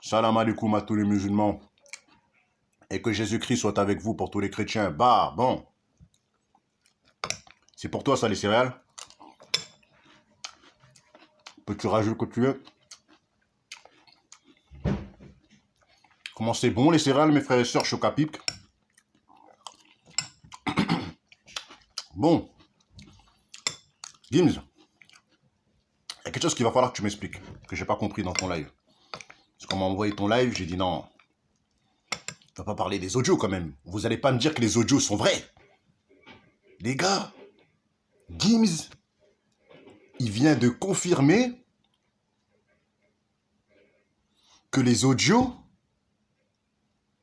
Salam alaikum à tous les musulmans. Et que Jésus-Christ soit avec vous pour tous les chrétiens. Bah, bon. C'est pour toi ça les céréales. Peux-tu rajouter que tu veux. Comment c'est bon les céréales mes frères et sœurs Chocapic. Bon. Gims. Il y a quelque chose qu'il va falloir que tu m'expliques. Que j'ai pas compris dans ton live. Parce qu'on m'a envoyé ton live, j'ai dit non. On va pas parler des audios quand même. Vous allez pas me dire que les audios sont vrais. Les gars. Gims. Il vient de confirmer que les audios,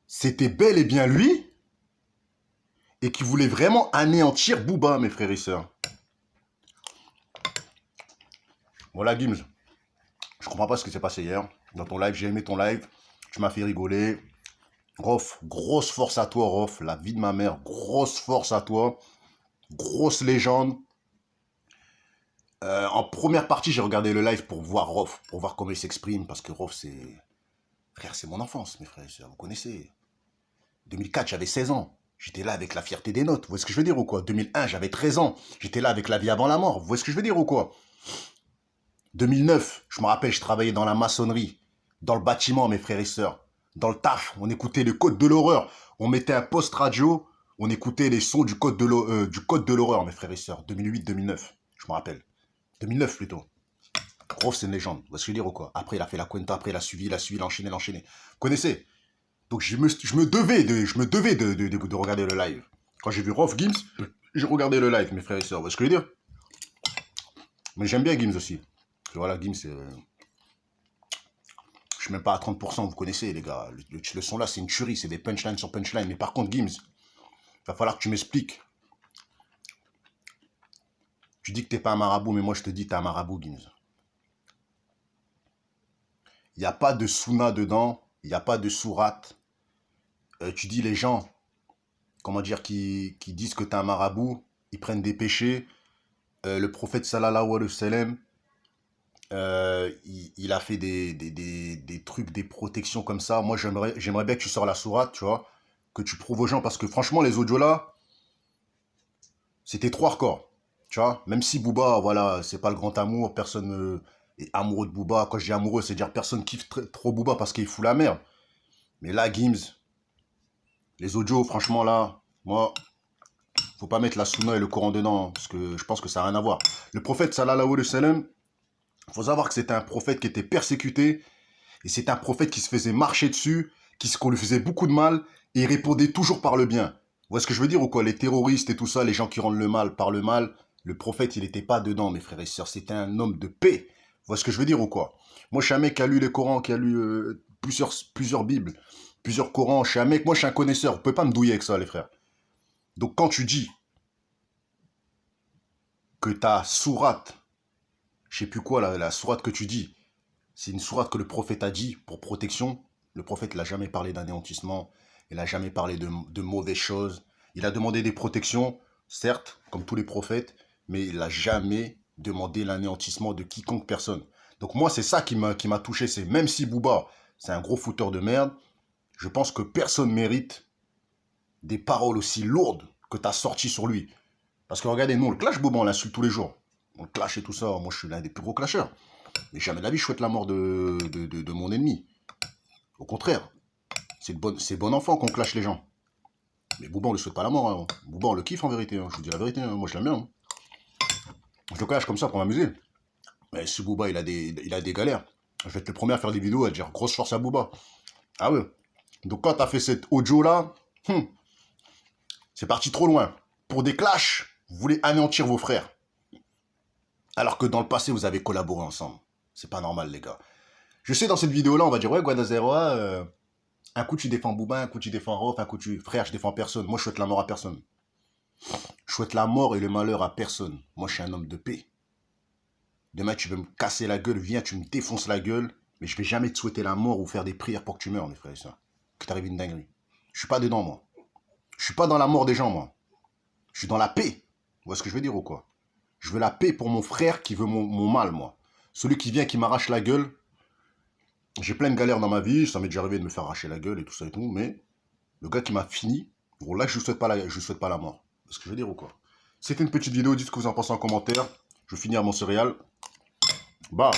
c'était bel et bien lui et qui voulait vraiment anéantir Booba, mes frères et sœurs. Voilà, Gims. Je comprends pas ce qui s'est passé hier. Dans ton live, j'ai aimé ton live. Tu m'as fait rigoler. Rof, grosse force à toi, Rof. La vie de ma mère, grosse force à toi. Grosse légende. En première partie, j'ai regardé le live pour voir Rof, pour voir comment il s'exprime. Parce que Rof, c'est... Frère, c'est mon enfance, mes frères et sœurs. Vous connaissez. 2004, j'avais 16 ans. J'étais là avec la fierté des notes. Vous voyez ce que je veux dire ou quoi? 2001, j'avais 13 ans. J'étais là avec la vie avant la mort. Vous voyez ce que je veux dire ou quoi? 2009, je me rappelle, je travaillais dans la maçonnerie, dans le bâtiment, mes frères et sœurs. Dans le taf, on écoutait le code de l'horreur. On mettait un post radio, on écoutait les sons du code de l'horreur, mes frères et sœurs. 2008-2009, je me rappelle. 2009 plutôt. Gros, c'est une légende. Vous voyez ce que je veux dire ou quoi? Après, il a fait la Cuenta, après, il a suivi, l'enchaîné. Vous connaissez? Donc, je me devais de regarder le live. Quand j'ai vu Rof Gims, j'ai regardé le live, mes frères et sœurs. Vous voyez ce que je veux dire? Mais j'aime bien Gims aussi. Voilà, Gims, je suis même pas à 30%, vous connaissez, les gars. Le son là, c'est une tuerie, c'est des punchlines sur punchlines. Mais par contre, Gims, il va falloir que tu m'expliques. Tu dis que t'es pas un marabout, mais moi, je te dis que t'es un marabout, Gims. Il n'y a pas de souna dedans, il n'y a pas de sourate. Tu dis les gens, comment dire, qui disent que t'es un marabout, ils prennent des péchés. Le prophète sallallahu alayhi wa sallam, il a fait des trucs, des protections comme ça. Moi, j'aimerais bien que tu sors la sourate, tu vois, que tu prouves aux gens, parce que franchement, les audios là, c'était trop hardcore, tu vois. Même si Booba, voilà, c'est pas le grand amour, personne est amoureux de Booba. Quand je dis amoureux, c'est dire personne kiffe trop Booba parce qu'il fout la merde. Mais là, Gims, les audios, franchement, là, moi, faut pas mettre la sunna et le Coran dedans, parce que je pense que ça n'a rien à voir. Le prophète, sallallahu alayhi wa sallam, faut savoir que c'était un prophète qui était persécuté, et c'est un prophète qui se faisait marcher dessus, qu'on lui faisait beaucoup de mal, et il répondait toujours par le bien. Vous voyez ce que je veux dire ou quoi? Les terroristes et tout ça, les gens qui rendent le mal par le mal, le prophète, il n'était pas dedans, mes frères et sœurs. C'était un homme de paix. Vous voyez ce que je veux dire ou quoi? Moi, je suis un mec qui a lu le Coran, qui a lu plusieurs Bibles, plusieurs Corans. Je suis un mec, moi, je suis un connaisseur. Vous pouvez pas me douiller avec ça, les frères. Donc, quand tu dis que ta sourate, je sais plus quoi, la sourate que tu dis, c'est une sourate que le prophète a dit pour protection. Le prophète n'a jamais parlé d'anéantissement. Il n'a jamais parlé de mauvaises choses. Il a demandé des protections, certes, comme tous les prophètes, mais il n'a jamais demandé l'anéantissement de quiconque personne. Donc moi, c'est ça qui m'a touché. C'est même si Booba, c'est un gros fouteur de merde, je pense que personne mérite des paroles aussi lourdes que tu as sorties sur lui. Parce que regardez, nous, on le clash, Booba, on l'insulte tous les jours. On le clash et tout ça. Moi, je suis l'un des plus gros clasheurs. Mais jamais de la vie, je souhaite la mort de mon ennemi. Au contraire, c'est bon enfant qu'on clash les gens. Mais Booba, on le souhaite pas la mort. Hein. Booba, on le kiffe en vérité. Hein. Je vous dis la vérité. Hein. Moi, je l'aime bien. Hein. Je le clash comme ça pour m'amuser. Mais si Booba, il a des galères, je vais être le premier à faire des vidéos à dire grosse force à Booba. Ah ouais. Donc quand t'as fait cette audio-là, c'est parti trop loin. Pour des clashs, vous voulez anéantir vos frères. Alors que dans le passé, vous avez collaboré ensemble. C'est pas normal, les gars. Je sais, dans cette vidéo-là, on va dire, ouais, Guadazeroa, un coup tu défends Booba, un coup tu défends Rof, un coup tu... Frère, je défends personne. Moi, je souhaite la mort à personne. Je souhaite la mort et le malheur à personne. Moi, je suis un homme de paix. Demain, tu veux me casser la gueule, viens, tu me défonces la gueule, mais je vais jamais te souhaiter la mort ou faire des prières pour que tu meurs, mes frères et sœurs. Que t'arrives une dinguerie. Je suis pas dedans, moi. Je suis pas dans la mort des gens, moi. Je suis dans la paix. Vous voyez ce que je veux dire ou quoi? Je veux la paix pour mon frère qui veut mon mal, moi. Celui qui vient, qui m'arrache la gueule, J'ai plein de galères dans ma vie, ça m'est déjà arrivé de me faire arracher la gueule et tout ça et tout, mais le gars qui m'a fini, bon là je lui souhaite pas la mort. C'est ce que je veux dire ou quoi? C'était une petite vidéo, dites ce que vous en pensez en commentaire. Je finis à mon céréal. Bah.